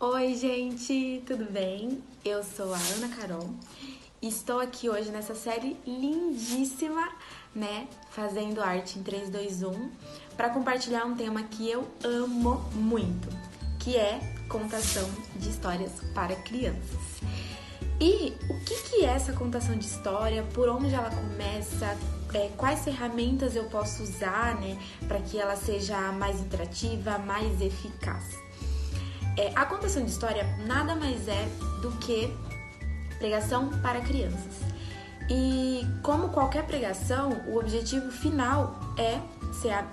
Oi, gente, tudo bem? Eu sou a Ana Carol e estou aqui hoje nessa série lindíssima, né? Fazendo arte em 3, 2, 1, para compartilhar um tema que eu amo muito, que é contação de histórias para crianças. E o que é essa contação de história? Por onde ela começa? Quais ferramentas eu posso usar, né, para que ela seja mais interativa, mais eficaz? A contação de história nada mais é do que pregação para crianças. E como qualquer pregação, o objetivo final é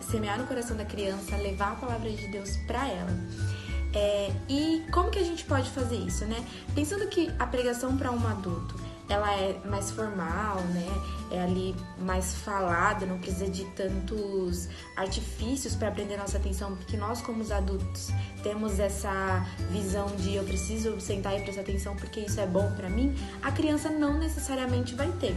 semear no coração da criança, levar a palavra de Deus para ela. E como que a gente pode fazer isso, né? Pensando que a pregação para um adulto, ela é mais formal, né? É ali mais falada, não precisa de tantos artifícios para prender nossa atenção, porque nós, como os adultos, temos essa visão de eu preciso sentar e prestar atenção porque isso é bom para mim. A criança não necessariamente vai ter.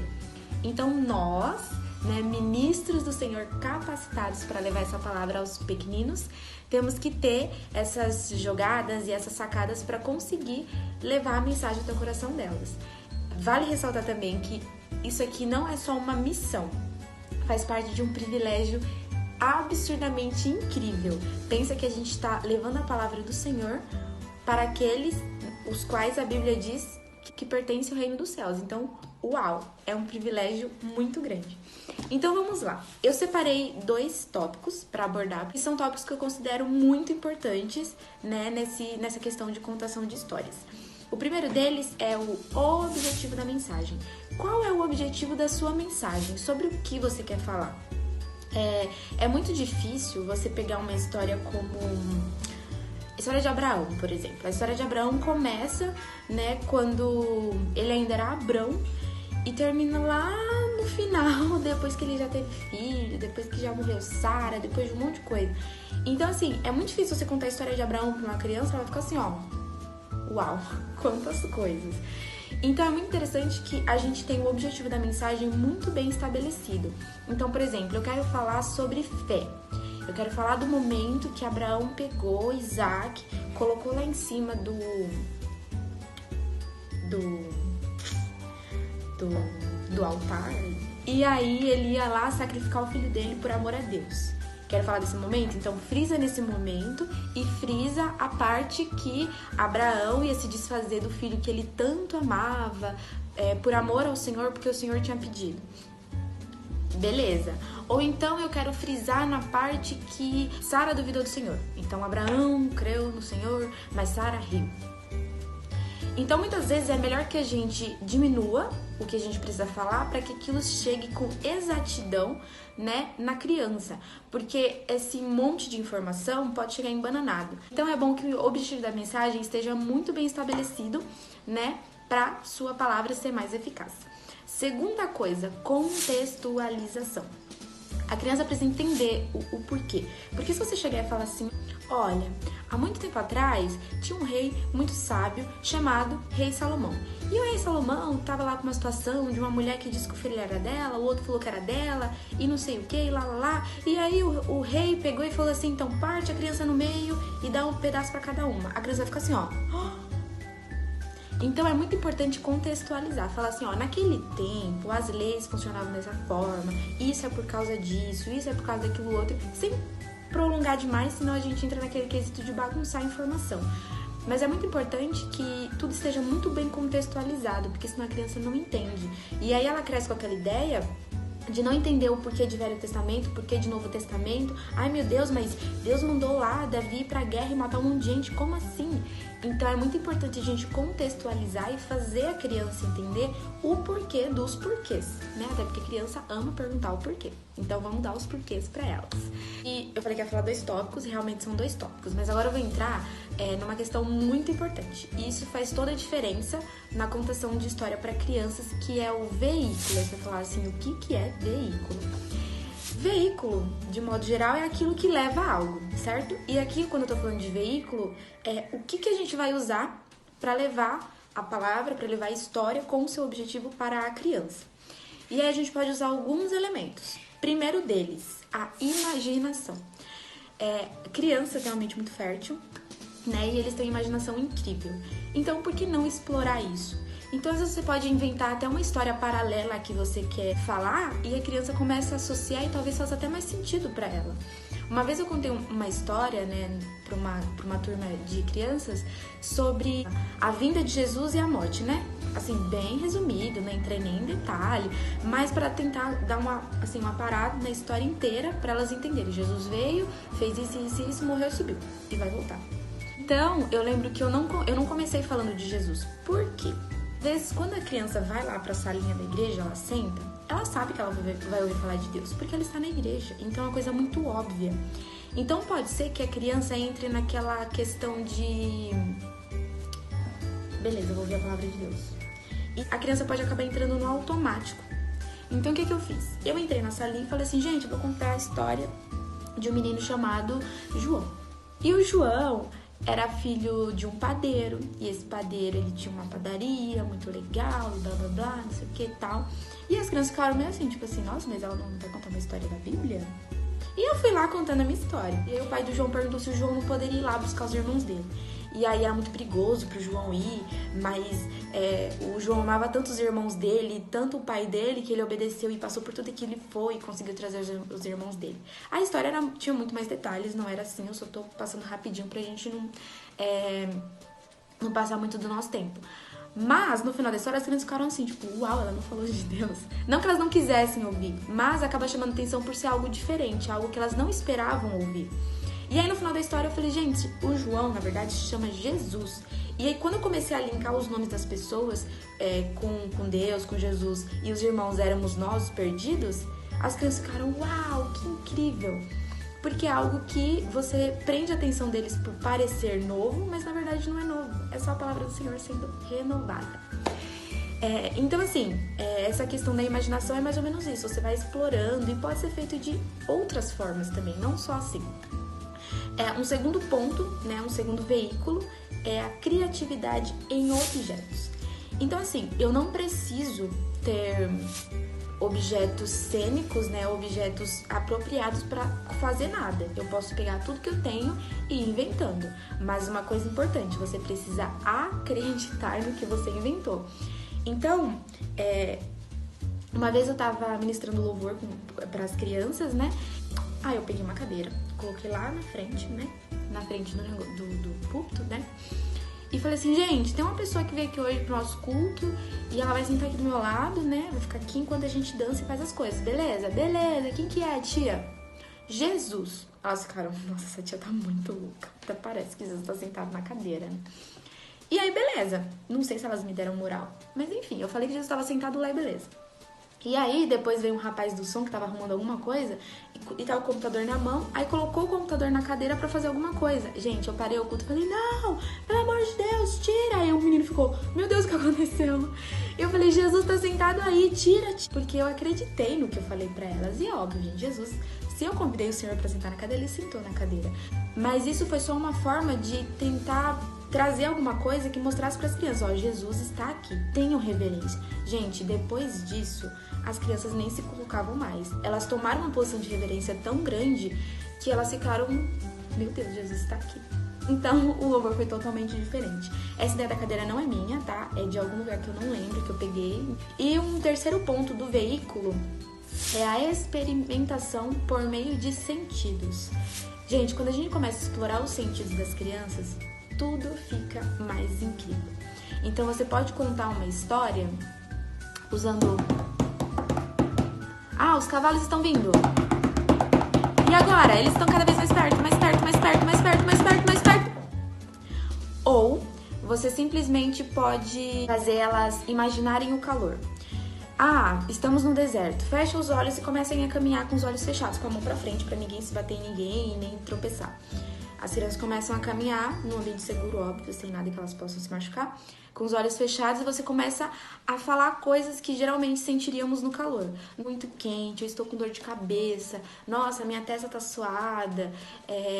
Então nós, né, ministros do Senhor capacitados para levar essa palavra aos pequeninos, temos que ter essas jogadas e essas sacadas para conseguir levar a mensagem até o coração delas. Vale ressaltar também que isso aqui não é só uma missão, faz parte de um privilégio absurdamente incrível. Pensa que a gente está levando a palavra do Senhor para aqueles os quais a Bíblia diz que pertence ao reino dos céus. Então, uau, é um privilégio muito grande. Então vamos lá. Eu separei 2 tópicos para abordar, porque são tópicos que eu considero muito importantes, né, nessa questão de contação de histórias. O primeiro deles é o objetivo da mensagem. Qual é o objetivo da sua mensagem? Sobre o que você quer falar? É muito difícil você pegar uma história como a história de Abraão, por exemplo. A história de Abraão começa, né, quando ele ainda era Abrão e termina lá no final, depois que ele já teve filho, depois que já morreu Sara, depois de um monte de coisa. Então, assim, é muito difícil você contar a história de Abraão para uma criança, ela vai ficar assim, ó, uau, quantas coisas. Então é muito interessante que a gente tem o objetivo da mensagem muito bem estabelecido. Então, por exemplo, eu quero falar sobre fé. Eu quero falar do momento que Abraão pegou Isaac, colocou lá em cima do altar, e aí ele ia lá sacrificar o filho dele por amor a Deus. Quero falar desse momento? Então frisa nesse momento e frisa a parte que Abraão ia se desfazer do filho que ele tanto amava, por amor ao Senhor, porque o Senhor tinha pedido. Beleza. Ou então eu quero frisar na parte que Sara duvidou do Senhor. Então Abraão creu no Senhor, mas Sara riu. Então muitas vezes é melhor que a gente diminua o que a gente precisa falar para que aquilo chegue com exatidão, né, na criança, porque esse monte de informação pode chegar embananado. Então é bom que o objetivo da mensagem esteja muito bem estabelecido, né, para sua palavra ser mais eficaz. Segunda coisa, contextualização. A criança precisa entender o porquê. Porque se você chegar e falar assim, olha, há muito tempo atrás tinha um rei muito sábio chamado Rei Salomão. E o Rei Salomão estava lá com uma situação de uma mulher que disse que o filho era dela, o outro falou que era dela, e não sei o que, lá. E aí o rei pegou e falou assim, então parte a criança no meio e dá um pedaço para cada uma. A criança vai ficar assim, ó. Então é muito importante contextualizar, falar assim, ó, naquele tempo as leis funcionavam dessa forma, isso é por causa disso, isso é por causa daquilo outro, sem prolongar demais, senão a gente entra naquele quesito de bagunçar a informação. Mas é muito importante que tudo esteja muito bem contextualizado, porque senão a criança não entende. E aí ela cresce com aquela ideia de não entender o porquê de Velho Testamento, o porquê de Novo Testamento. Ai meu Deus, mas Deus mandou lá Davi ir pra guerra e matar um monte de gente, como assim? Então é muito importante a gente contextualizar e fazer a criança entender o porquê dos porquês, né? Até porque a criança ama perguntar o porquê. Então vamos dar os porquês pra elas. E eu falei que ia falar 2 tópicos, e realmente são 2 tópicos, mas agora eu vou entrar numa questão muito importante. E isso faz toda a diferença na contação de história para crianças, que é o veículo. Você vai falar assim, o que é veículo? Veículo, de modo geral, é aquilo que leva a algo, certo? E aqui, quando eu tô falando de veículo, o que a gente vai usar para levar a palavra, para levar a história com o seu objetivo para a criança. E aí a gente pode usar alguns elementos. Primeiro deles, a imaginação. Criança tem uma mente muito fértil, né? E eles têm uma imaginação incrível. Então, por que não explorar isso? Então, às vezes você pode inventar até uma história paralela que você quer falar e a criança começa a associar e talvez faça até mais sentido para ela. Uma vez eu contei uma história, né, para uma turma de crianças sobre a vinda de Jesus e a morte, né? Assim, bem resumido, não entrei nem em detalhe, mas para tentar dar uma parada na história inteira para elas entenderem. Jesus veio, fez isso, morreu e subiu e vai voltar. Então, eu lembro que eu não comecei falando de Jesus. Por quê? Às vezes, quando a criança vai lá pra salinha da igreja, ela senta, ela sabe que ela vai ouvir falar de Deus, porque ela está na igreja. Então, é uma coisa muito óbvia. Então, pode ser que a criança entre naquela questão de... Beleza, eu vou ouvir a palavra de Deus. E a criança pode acabar entrando no automático. Então, o que eu fiz? Eu entrei na salinha e falei assim, gente, eu vou contar a história de um menino chamado João. E o João era filho de um padeiro, e esse padeiro, ele tinha uma padaria muito legal, blá, blá, blá, não sei o que e tal. E as crianças ficaram meio assim, tipo assim, nossa, mas ela não vai contar uma história da Bíblia? E eu fui lá contando a minha história. E aí o pai do João perguntou se o João não poderia ir lá buscar os irmãos dele. E aí era muito perigoso pro João ir, mas o João amava tanto os irmãos dele, tanto o pai dele, que ele obedeceu e passou por tudo que ele foi e conseguiu trazer os irmãos dele. A história tinha muito mais detalhes, não era assim, eu só tô passando rapidinho pra gente não passar muito do nosso tempo. Mas, no final da história, as crianças ficaram assim, tipo, uau, ela não falou de Deus. Não que elas não quisessem ouvir, mas acaba chamando atenção por ser algo diferente, algo que elas não esperavam ouvir. E aí, no final da história, eu falei, gente, o João, na verdade, se chama Jesus. E aí, quando eu comecei a linkar os nomes das pessoas com Deus, com Jesus, e os irmãos éramos nós, os perdidos, as crianças ficaram, uau, que incrível. Porque é algo que você prende a atenção deles por parecer novo, mas na verdade não é novo. É só a palavra do Senhor sendo renovada. Então, assim, essa questão da imaginação é mais ou menos isso. Você vai explorando e pode ser feito de outras formas também, não só assim. Um segundo ponto, né, um segundo veículo, é a criatividade em objetos. Então, assim, eu não preciso ter objetos cênicos, né, objetos apropriados para fazer nada. Eu posso pegar tudo que eu tenho e ir inventando. Mas uma coisa importante, você precisa acreditar no que você inventou. Então, uma vez eu tava ministrando louvor para as crianças, né? Aí eu peguei uma cadeira, coloquei lá na frente, né? Na frente do púlpito, né? E falei assim, gente, tem uma pessoa que veio aqui hoje pro nosso culto e ela vai sentar aqui do meu lado, né? Vai ficar aqui enquanto a gente dança e faz as coisas. Beleza? Beleza. Quem que é, tia? Jesus. Elas ficaram, nossa, essa tia tá muito louca. Até parece que Jesus tá sentado na cadeira, né? E aí, beleza. Não sei se elas me deram moral. Mas enfim, eu falei que Jesus tava sentado lá e beleza. E aí, depois veio um rapaz do som que tava arrumando alguma coisa e tava com o computador na mão, aí colocou o computador na cadeira pra fazer alguma coisa. Gente, eu parei o culto e falei, não, pelo amor de Deus, tira. Aí o menino ficou, meu Deus, o que aconteceu? Eu falei, Jesus tá sentado aí, tira. Porque eu acreditei no que eu falei pra elas. E é óbvio, gente, Jesus, se eu convidei o Senhor pra sentar na cadeira, ele sentou na cadeira. Mas isso foi só uma forma de tentar trazer alguma coisa que mostrasse para as crianças, ó, Jesus está aqui, tenham reverência. Gente, depois disso, as crianças nem se colocavam mais. Elas tomaram uma posição de reverência tão grande que elas ficaram, meu Deus, Jesus está aqui. Então, o louvor foi totalmente diferente. Essa ideia da cadeira não é minha, tá? É de algum lugar que eu não lembro, que eu peguei. E um terceiro ponto do veículo é a experimentação por meio de sentidos. Gente, quando a gente começa a explorar os sentidos das crianças, tudo fica mais incrível. Então, você pode contar uma história usando... Ah, os cavalos estão vindo. E agora? Eles estão cada vez mais perto, mais perto, mais perto, mais perto, mais perto, mais perto. Ou você simplesmente pode fazer elas imaginarem o calor. Ah, estamos no deserto. Fecha os olhos e comecem a caminhar com os olhos fechados, com a mão pra frente, pra ninguém se bater em ninguém e nem tropeçar. As crianças começam a caminhar num ambiente seguro, óbvio, sem nada que elas possam se machucar, com os olhos fechados, e você começa a falar coisas que geralmente sentiríamos no calor. Muito quente, eu estou com dor de cabeça, nossa, minha testa tá suada,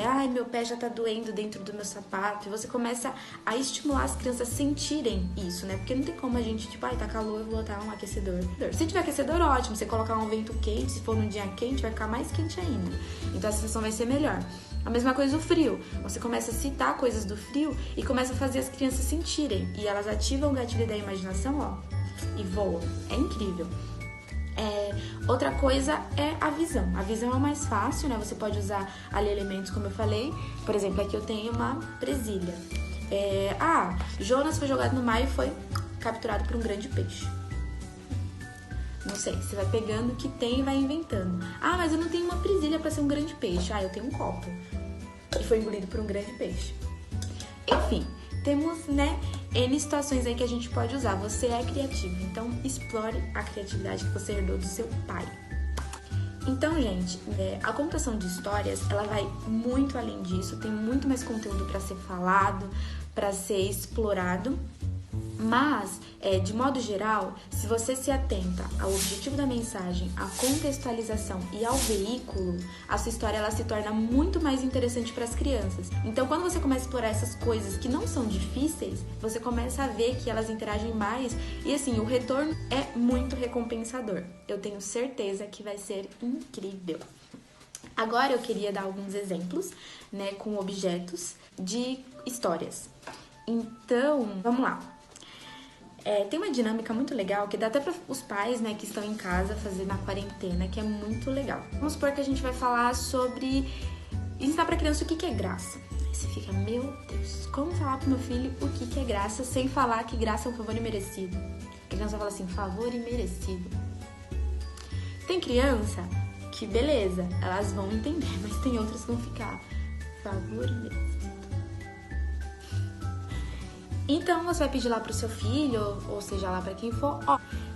ai, meu pé já tá doendo dentro do meu sapato. E você começa a estimular as crianças a sentirem isso, né? Porque não tem como a gente, tipo, ai, tá calor, eu vou botar um aquecedor. Se tiver aquecedor, ótimo. Você colocar um vento quente, se for num dia quente, vai ficar mais quente ainda. Então a sensação vai ser melhor. A mesma coisa o frio. Você começa a citar coisas do frio e começa a fazer as crianças sentirem. E elas ativam o gatilho da imaginação, ó, e voam. É incrível. Outra coisa é a visão. A visão é o mais fácil, né? Você pode usar ali elementos, como eu falei. Por exemplo, aqui eu tenho uma presilha. Jonas foi jogado no mar e foi capturado por um grande peixe. Não sei, você vai pegando o que tem e vai inventando. Mas eu não tenho uma presilha para ser um grande peixe. Eu tenho um copo. E foi engolido por um grande peixe. Enfim, temos, né, N situações aí que a gente pode usar. Você é criativo, então explore a criatividade que você herdou do seu pai. Então, gente, a contação de histórias, ela vai muito além disso. Tem muito mais conteúdo para ser falado, para ser explorado. Mas, de modo geral, se você se atenta ao objetivo da mensagem, à contextualização e ao veículo, a sua história ela se torna muito mais interessante para as crianças. Então, quando você começa a explorar essas coisas que não são difíceis, você começa a ver que elas interagem mais e, assim, o retorno é muito recompensador. Eu tenho certeza que vai ser incrível. Agora, eu queria dar alguns exemplos, né, com objetos de histórias. Então, vamos lá. Tem uma dinâmica muito legal que dá até para os pais, né, que estão em casa fazendo a quarentena, que é muito legal. Vamos supor que a gente vai falar sobre ensinar para criança o que é graça. Aí você fica, meu Deus, como falar pro meu filho o que é graça sem falar que graça é um favor imerecido? A criança fala assim, favor imerecido. Tem criança que, beleza, elas vão entender, mas tem outras que vão ficar, favor imerecido. Então, você vai pedir lá pro seu filho, ou seja lá pra quem for,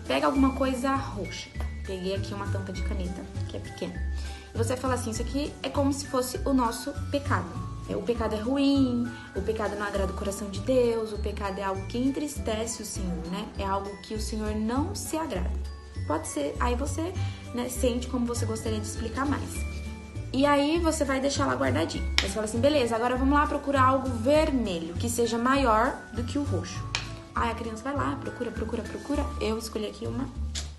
pega alguma coisa roxa. Peguei aqui uma tampa de caneta, que é pequena. E você vai falar assim, isso aqui é como se fosse o nosso pecado. O pecado é ruim, o pecado não agrada o coração de Deus, o pecado é algo que entristece o Senhor, né? É algo que o Senhor não se agrada. Pode ser, aí você, né, sente como você gostaria de explicar mais. E aí você vai deixar lá guardadinho. Aí você fala assim, beleza, agora vamos lá procurar algo vermelho, que seja maior do que o roxo. Aí a criança vai lá, procura. Eu escolhi aqui uma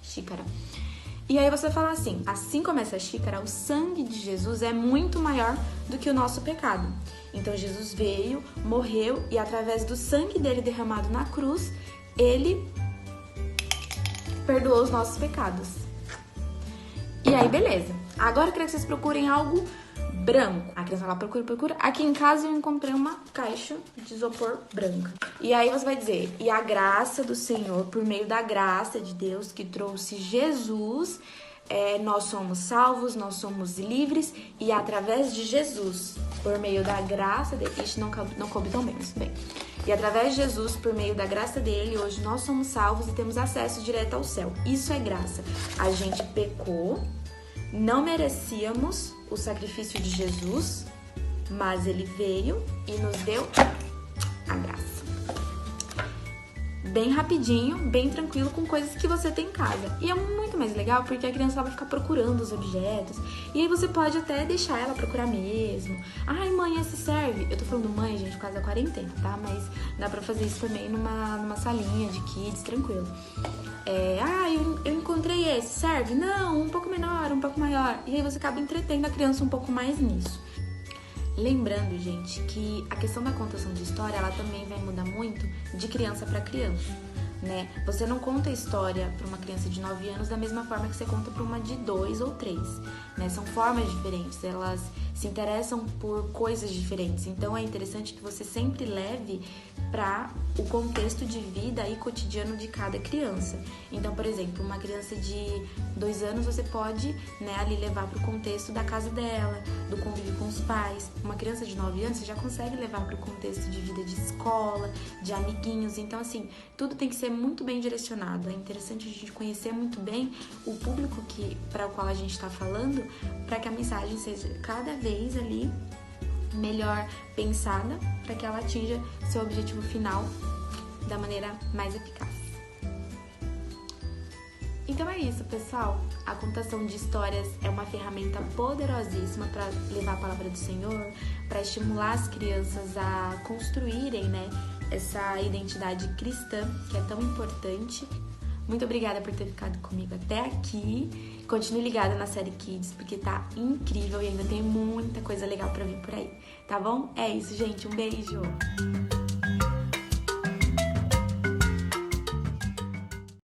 xícara. E aí você fala assim como essa xícara, o sangue de Jesus é muito maior do que o nosso pecado. Então Jesus veio, morreu e através do sangue dele derramado na cruz, ele perdoou os nossos pecados. E aí, beleza. Agora eu queria que vocês procurem algo branco. A criança vai lá, procura. Aqui em casa eu encontrei uma caixa de isopor branca. E aí você vai dizer, e a graça do Senhor, por meio da graça de Deus que trouxe Jesus, nós somos salvos, nós somos livres e através de Jesus, por meio da graça dele, isso não coube tão bem, mas bem. E através de Jesus, por meio da graça dele, hoje nós somos salvos e temos acesso direto ao céu. Isso é graça. A gente pecou, não merecíamos o sacrifício de Jesus, mas ele veio e nos deu a graça. Bem rapidinho, bem tranquilo, com coisas que você tem em casa. E é muito mais legal porque a criança vai ficar procurando os objetos. E aí você pode até deixar ela procurar mesmo. Ai, mãe, esse serve? Eu tô falando mãe, gente, por causa da quarentena, tá? Mas dá pra fazer isso também numa salinha de kids, tranquilo. Eu encontrei esse, serve? Não, um pouco menor, um pouco maior. E aí você acaba entretendo a criança um pouco mais nisso. Lembrando, gente, que a questão da contação de história, ela também vai mudar muito de criança para criança, né? Você não conta a história para uma criança de 9 anos da mesma forma que você conta para uma de 2 ou 3, né? São formas diferentes, elas se interessam por coisas diferentes. Então, é interessante que você sempre leve para o contexto de vida e cotidiano de cada criança. Então, por exemplo, uma criança de 2 anos, você pode, né, ali levar para o contexto da casa dela, do convívio com os pais. Uma criança de 9 anos, você já consegue levar para o contexto de vida de escola, de amiguinhos. Então, assim, tudo tem que ser muito bem direcionado. É interessante a gente conhecer muito bem o público para o qual a gente está falando, para que a mensagem seja cada vez ali melhor pensada, para que ela atinja seu objetivo final da maneira mais eficaz. Então é isso, pessoal. A contação de histórias é uma ferramenta poderosíssima para levar a palavra do Senhor, para estimular as crianças a construírem, né, essa identidade cristã que é tão importante. Muito obrigada por ter ficado comigo até aqui. Continue ligada na série Kids, porque tá incrível e ainda tem muita coisa legal pra vir por aí, tá bom? É isso, gente. Um beijo!